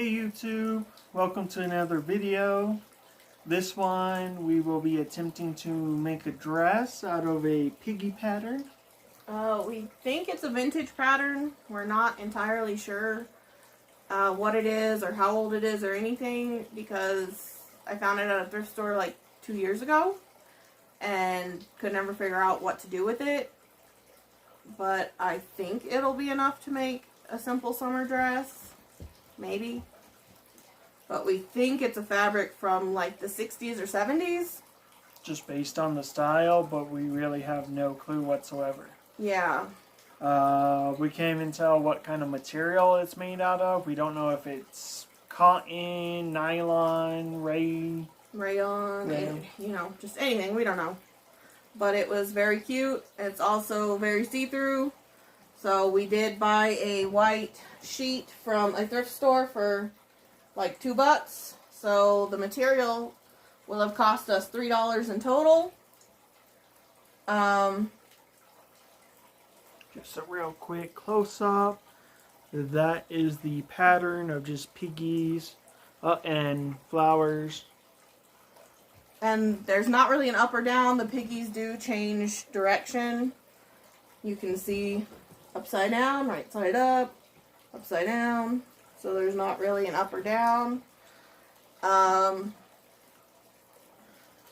Hey YouTube, welcome to another video. This one we will be attempting to make a dress out of a Piggy pattern. We think it's a vintage pattern. We're not entirely sure what it is or how old it is or anything, because I found it at a thrift store like 2 years ago and could never figure out what to do with it. But I think it'll be enough to make a simple summer dress. Maybe. But we think it's a fabric from like the 60s or 70s. Just based on the style, but we really have no clue whatsoever. Yeah. We can't even tell what kind of material it's made out of. We don't know if it's cotton, nylon, rayon, just anything. We don't know. But it was very cute. It's also very see-through. So we did buy a white sheet from a thrift store for like $2. So the material will have cost us $3 in total. Just a real quick close-up. That is the pattern of just piggies and flowers. And there's not really an up or down. The piggies do change direction. You can see upside down, right side up, upside down. So there's not really an up or down. And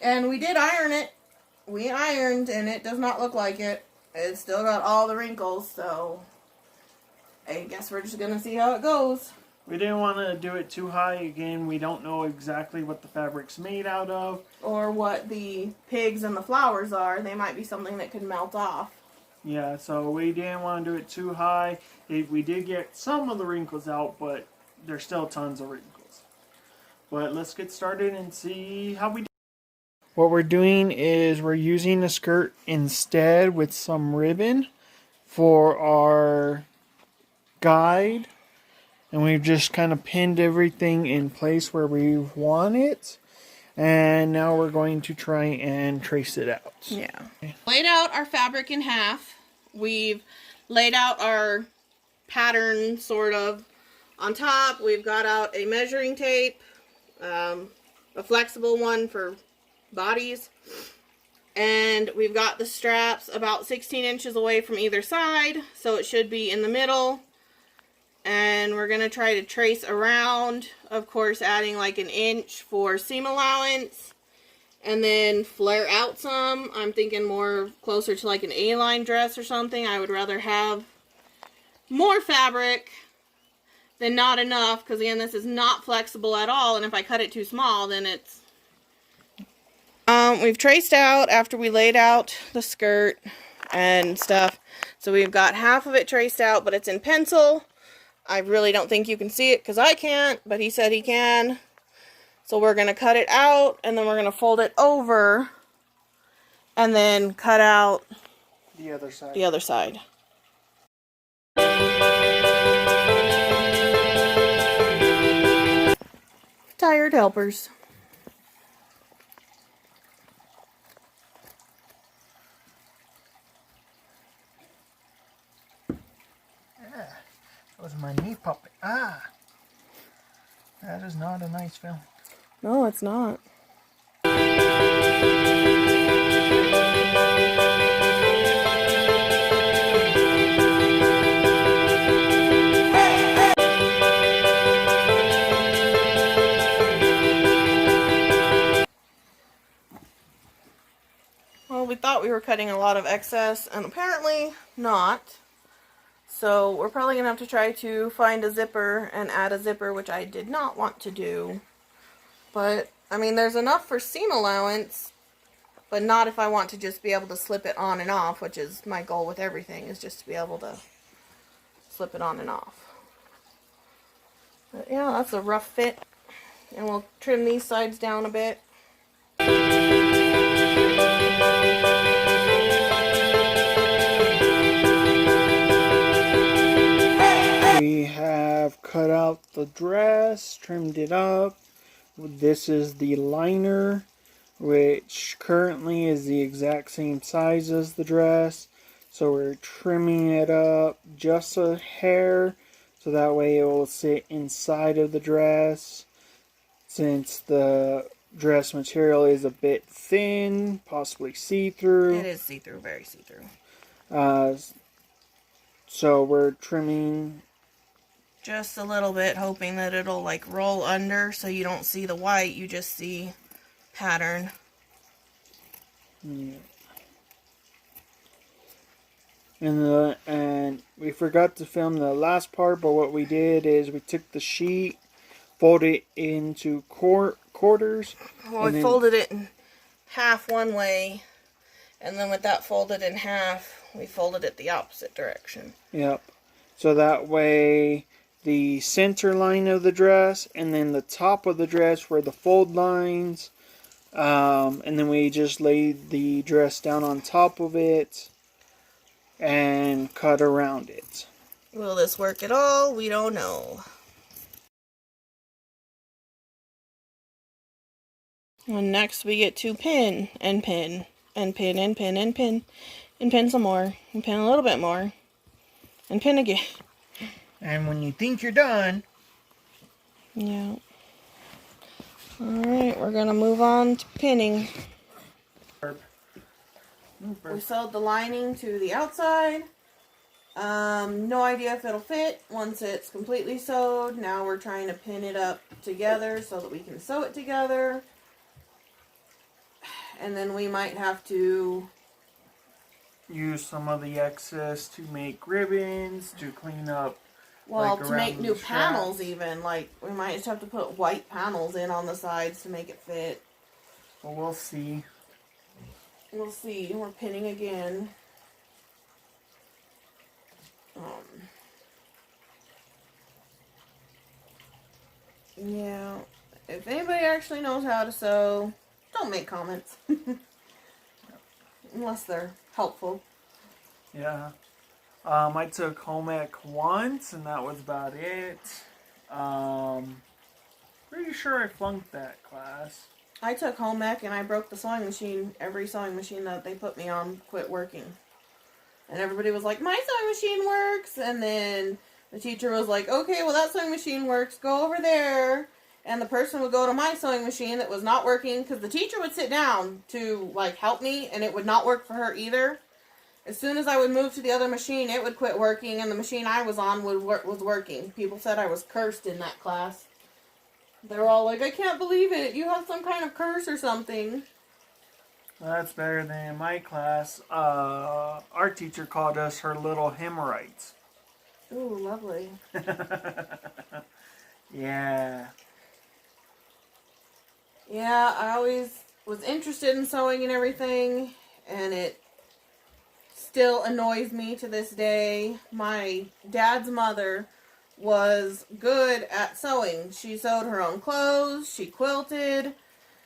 we did iron it. We ironed, and it does not look like it. It's still got all the wrinkles, so I guess we're just going to see how it goes. We didn't want to do it too high. Again, we don't know exactly what the fabric's made out of. Or what the pigs and the flowers are. They might be something that could melt off. Yeah, so we didn't want to do it too high. We did get some of the wrinkles out, but there's still tons of wrinkles. But let's get started and see how we do. What we're doing is we're using a skirt instead with some ribbon for our guide. And we've just kind of pinned everything in place where we want it. And now we're going to try and trace it out. Yeah. Laid out our fabric in half. We've laid out our pattern sort of on top. We've got out a measuring tape, a flexible one for bodies. And we've got the straps about 16 inches away from either side, so it should be in the middle. And we're going to try to trace around, of course adding like an inch for seam allowance. And then flare out some. I'm thinking more closer to like an A-line dress or something. I would rather have more fabric than not enough, because again, this is not flexible at all. And if I cut it too small, then it's... We've traced out after we laid out the skirt and stuff. So we've got half of it traced out, but it's in pencil. I really don't think you can see it because I can't, but he said he can. So we're going to cut it out, and then we're going to fold it over, and then cut out the other side. The other side. Tired helpers. That was my knee puppet. Ah! That is not a nice film. No, it's not. Well, we thought we were cutting a lot of excess, and apparently not. So we're probably going to have to try to find a zipper and add a zipper, which I did not want to do. But, I mean, there's enough for seam allowance, but not if I want to just be able to slip it on and off, which is my goal with everything, is just to be able to slip it on and off. But yeah, that's a rough fit. And we'll trim these sides down a bit. We have cut out the dress, trimmed it up. This is the liner, which currently is the exact same size as the dress. So we're trimming it up just a hair so that way it will sit inside of the dress. Since the dress material is a bit thin, possibly see-through. It is see-through, very see-through. So we're trimming just a little bit, hoping that it'll like roll under so you don't see the white, you just see pattern. Yeah. And we forgot to film the last part, but what we did is we took the sheet, folded it into quarters. Well, we folded it in half one way, and then with that folded in half, we folded it the opposite direction. Yep. So that way the center line of the dress and then the top of the dress were the fold lines. And then we just laid the dress down on top of it and cut around it. Will this work at all? We don't know. And next we get to pin and pin and pin and pin and pin and pin some more and pin a little bit more and pin again. And when you think you're done, yeah. Alright, we're gonna move on to pinning. We sewed the lining to the outside. No idea if it'll fit once it's completely sewed. Now we're trying to pin it up together so that we can sew it together. And then we might have to use some of the excess to make ribbons, to clean up. Well, like to make new straps. panels even. Like, we might just have to put white panels in on the sides to make it fit. Well, we'll see. We'll see. We're pinning again. Yeah. If anybody actually knows how to sew, don't make comments. Unless they're helpful. Yeah. I took home ec once, and that was about it. Pretty sure I flunked that class. I took home ec and I broke the sewing machine. Every sewing machine that they put me on quit working. And everybody was like, my sewing machine works. And then the teacher was like, okay, well that sewing machine works. Go over there. And the person would go to my sewing machine that was not working. Because the teacher would sit down to like help me. And it would not work for her either. As soon as I would move to the other machine, it would quit working. And the machine I was on was working. People said I was cursed in that class. They were all like, I can't believe it. You have some kind of curse or something. Well, that's better than in my class. Our teacher called us her little hemorrhoids. Ooh, lovely. Yeah. Yeah, I always was interested in sewing and everything, and it still annoys me to this day. My dad's mother was good at sewing. She sewed her own clothes, she quilted,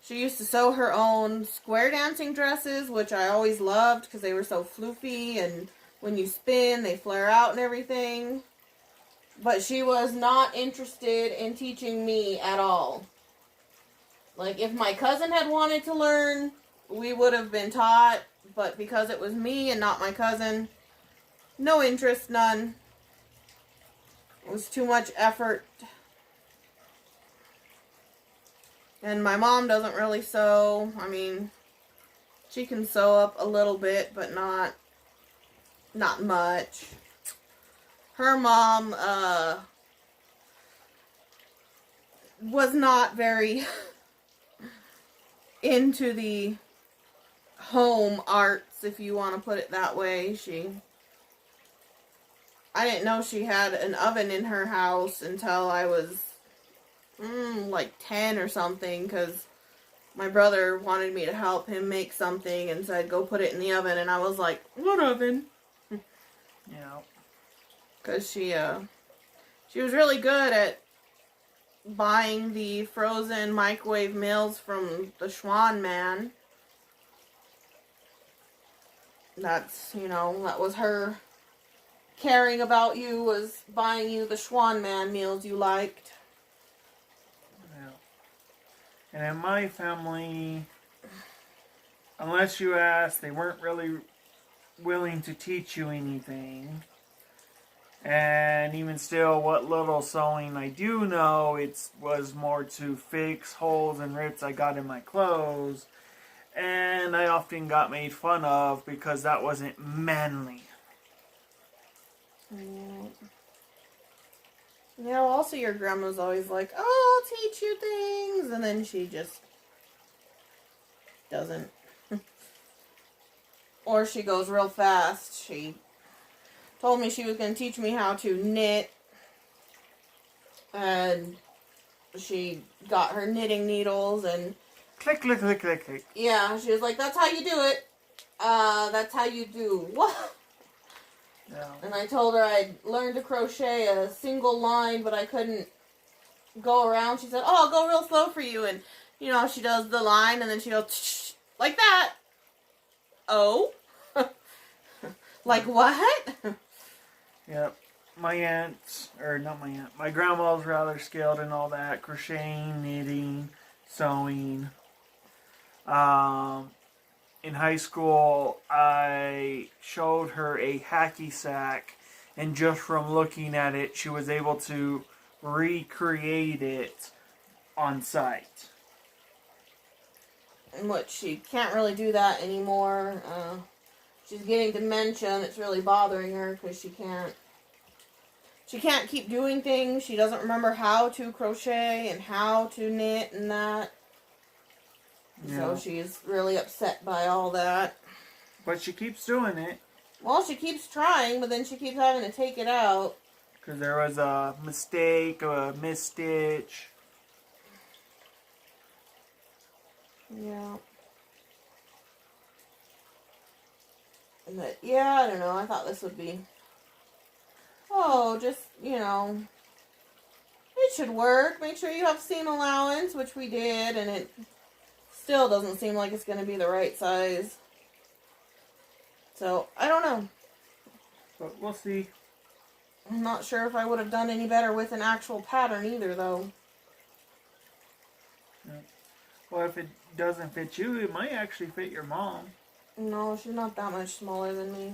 she used to sew her own square dancing dresses, which I always loved because they were so floofy, and when you spin, they flare out and everything. But she was not interested in teaching me at all. Like, if my cousin had wanted to learn, we would have been taught, but because it was me and not my cousin, no interest, none. It was too much effort. And my mom doesn't really sew. I mean, she can sew up a little bit, but not much. Her mom was not very into the home arts, if you want to put it that way. I didn't know she had an oven in her house until I was like 10 or something, because my brother wanted me to help him make something and said go put it in the oven, and I was like, what oven? Yeah. Because she was really good at buying the frozen microwave meals from the Schwan man. That was her caring about you, was buying you the Schwan man meals you liked. Yeah. And in my family, unless you asked, they weren't really willing to teach you anything. And even still, what little sewing I do know, it was more to fix holes and rips I got in my clothes. And I often got made fun of because that wasn't manly. Yeah, well, also your grandma's always like, oh, I'll teach you things. And then she just doesn't. Or she goes real fast. She told me she was going to teach me how to knit. And she got her knitting needles and... Click, click, click, click, click. Yeah, she was like, that's how you do it. That's how you do what? Yeah. And I told her I'd learned to crochet a single line, but I couldn't go around. She said, oh, I'll go real slow for you. And, you know, she does the line, and then she goes, like that. Oh? Like what? Yep. My aunt's, or not my aunt, my grandma's rather skilled in all that. Crocheting, knitting, sewing. In high school, I showed her a hacky sack, and just from looking at it, she was able to recreate it on site. But she can't really do that anymore. She's getting dementia, and it's really bothering her because she can't keep doing things. She doesn't remember how to crochet and how to knit and that. Yeah. So she's really upset by all that. But she keeps doing it. Well, she keeps trying, but then she keeps having to take it out. Because there was a mistake, a misstitch. Yeah. But, yeah, I don't know. I thought this would be... Oh, just, you know... It should work. Make sure you have seam allowance, which we did, and it still doesn't seem like it's going to be the right size. So, I don't know. But we'll see. I'm not sure if I would have done any better with an actual pattern either, though. Yeah. Well, if it doesn't fit you, it might actually fit your mom. No, she's not that much smaller than me.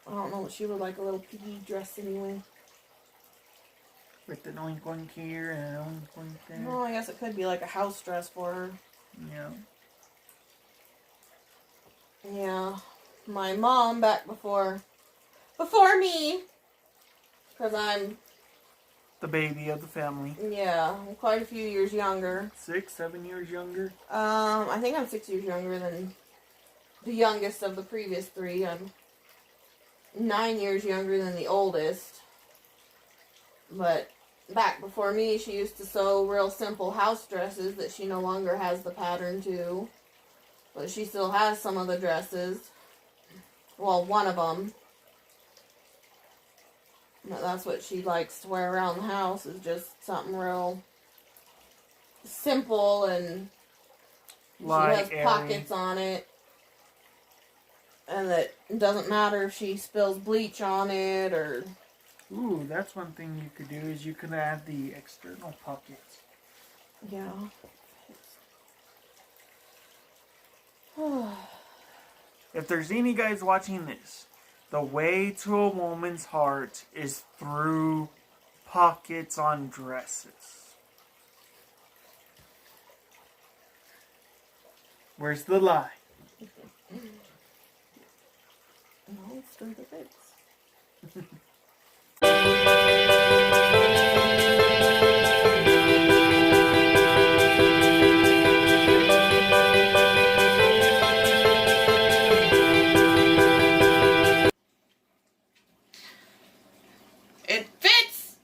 I don't know. She would like a little piggy dress anyway. With an oink oink here and an oink oink there. No, I guess it could be like a house dress for her. Yeah. Yeah. My mom back before me. Because I'm... The baby of the family. Yeah, I'm quite a few years younger. 6, 7 years younger. I think I'm 6 years younger than the youngest of the previous 3. I'm 9 years younger than the oldest. But back before me, she used to sew real simple house dresses that she no longer has the pattern to. But she still has some of the dresses. Well, one of them. But that's what she likes to wear around the house, is just something real simple, and Light, she has pockets on it. And that it doesn't matter if she spills bleach on it or... Ooh, that's one thing you could do, is you could add the external pockets. Yeah. If there's any guys watching this, the way to a woman's heart is through pockets on dresses. Where's the lie? No, it's through the ribs. It fits!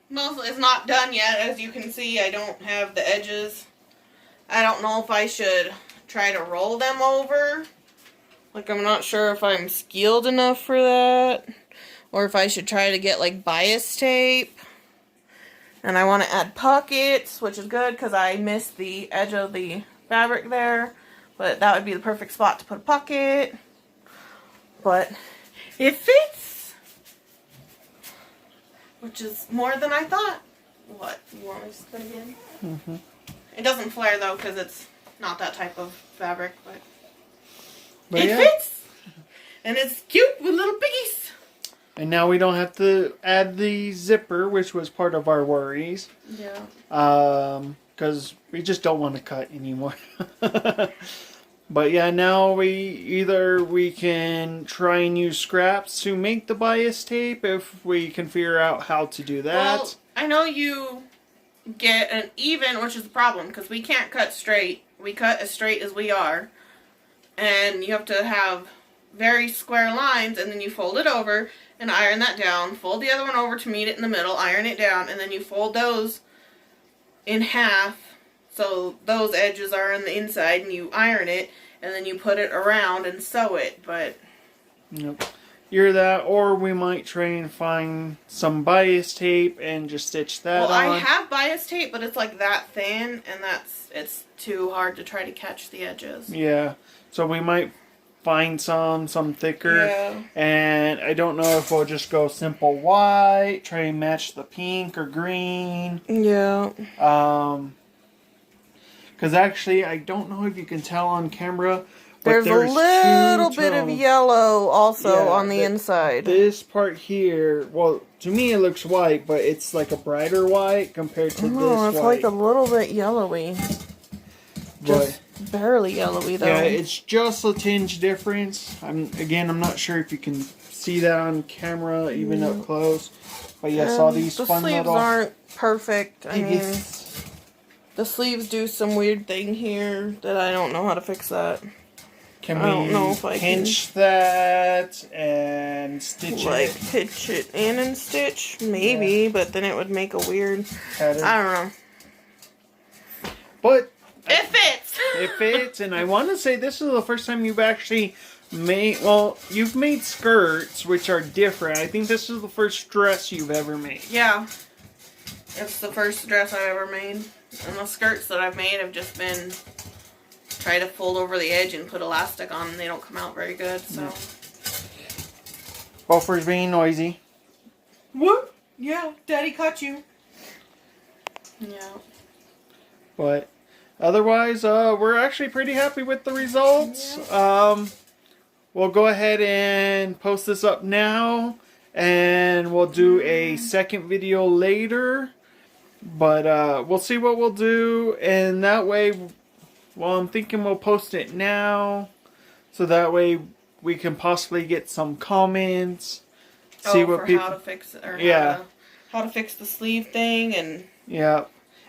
Mostly, it's not done yet. As you can see, I don't have the edges. I don't know if I should try to roll them over. Like, I'm not sure if I'm skilled enough for that. Or if I should try to get, like, bias tape. And I want to add pockets, which is good because I missed the edge of the fabric there. But that would be the perfect spot to put a pocket. But it fits! Which is more than I thought. What? You want me to put it again? Mm-hmm. It doesn't flare though because it's not that type of fabric, but But it yeah. fits! And it's cute with little piggies. And now we don't have to add the zipper, which was part of our worries. Yeah. Because we just don't want to cut anymore. But yeah, now we can try and use scraps to make the bias tape if we can figure out how to do that. Well, I know you get an even, which is the problem, because we can't cut straight. We cut as straight as we are. And you have to have very square lines, and then you fold it over and iron that down. Fold the other one over to meet it in the middle, iron it down, and then you fold those in half so those edges are on the inside, and you iron it, and then you put it around and sew it. But nope. Either that, or we might try and find some bias tape and just stitch that on. I have bias tape, but it's like that thin, and it's too hard to try to catch the edges. Yeah, so we might find some thicker. Yeah. And I don't know if we'll just go simple white, try and match the pink or green. Yeah. Because actually, I don't know if you can tell on camera, but there's a little bit of yellow also on the inside. This part here, well, to me it looks white, but it's like a brighter white compared to this white. It's like a little bit yellowy. Just barely yellowy though. Yeah, it's just a tinge difference. I'm not sure if you can see that on camera even up close. But yes, all these the fun sleeves little aren't perfect. I mean, the sleeves do some weird thing here that I don't know how to fix that. Can I don't know if I pinch that and stitch like it? pinch it in and stitch? Maybe, but then it would make a weird pattern. I don't know. But it fits! It fits, and I want to say this is the first time you've actually made, well, you've made skirts, which are different. I think this is the first dress you've ever made. Yeah. It's the first dress I've ever made. And the skirts that I've made have just been try to fold over the edge and put elastic on, and they don't come out very good, so. Buffer's being noisy. What? Yeah, Daddy caught you. Yeah. But otherwise, we're actually pretty happy with the results. Yeah. We'll go ahead and post this up now, and we'll do a second video later. But we'll see what we'll do, and that way, well, I'm thinking we'll post it now, so that way we can possibly get some comments. See what people, how to fix it, or how to fix the sleeve thing, and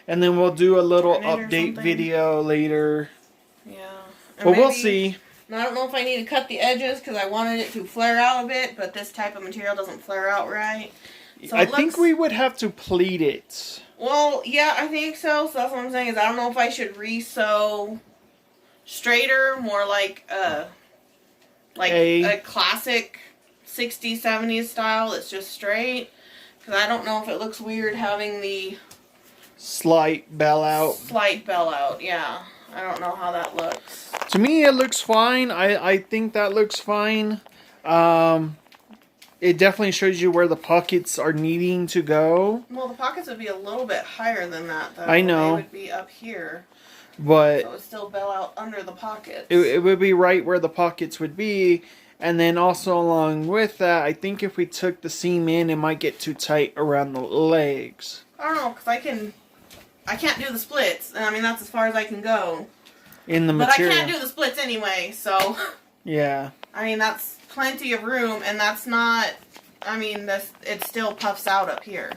and then we'll do a little update video later. Yeah, but we'll see. I don't know if I need to cut the edges because I wanted it to flare out a bit, but this type of material doesn't flare out right. So I think we would have to pleat it. Well, yeah, I think so. So that's what I'm saying is I don't know if I should re-sew straighter, more like a classic 60s, 70s style that's just straight. Because I don't know if it looks weird having the slight bell out. Slight bell out, yeah. I don't know how that looks. To me, it looks fine. I think that looks fine. It definitely shows you where the pockets are needing to go. Well, the pockets would be a little bit higher than that, though. I know. They would be up here. But so it would still bell out under the pockets. It would be right where the pockets would be. And then also along with that, I think if we took the seam in, it might get too tight around the legs. I don't know, because I can't do the splits. I mean, that's as far as I can go. In the material. But I can't do the splits anyway, so. Yeah. I mean, that's plenty of room, and that's not, I mean, it still puffs out up here.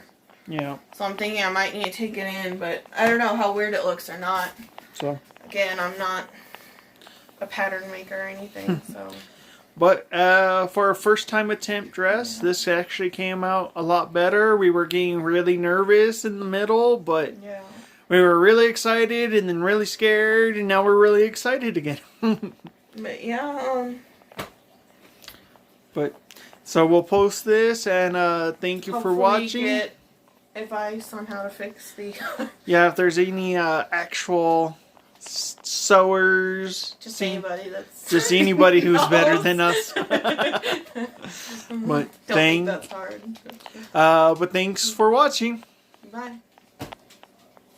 Yeah. So I'm thinking I might need to take it in, but I don't know how weird it looks or not. So. Again, I'm not a pattern maker or anything, so. But for a first time attempt dress, this actually came out a lot better. We were getting really nervous in the middle, but we were really excited and then really scared, and now we're really excited again. But yeah, But so we'll post this, and thank you for watching. If I somehow to fix the if there's any actual sewers, just anybody who's better than us. But that's hard. But thanks for watching. Bye.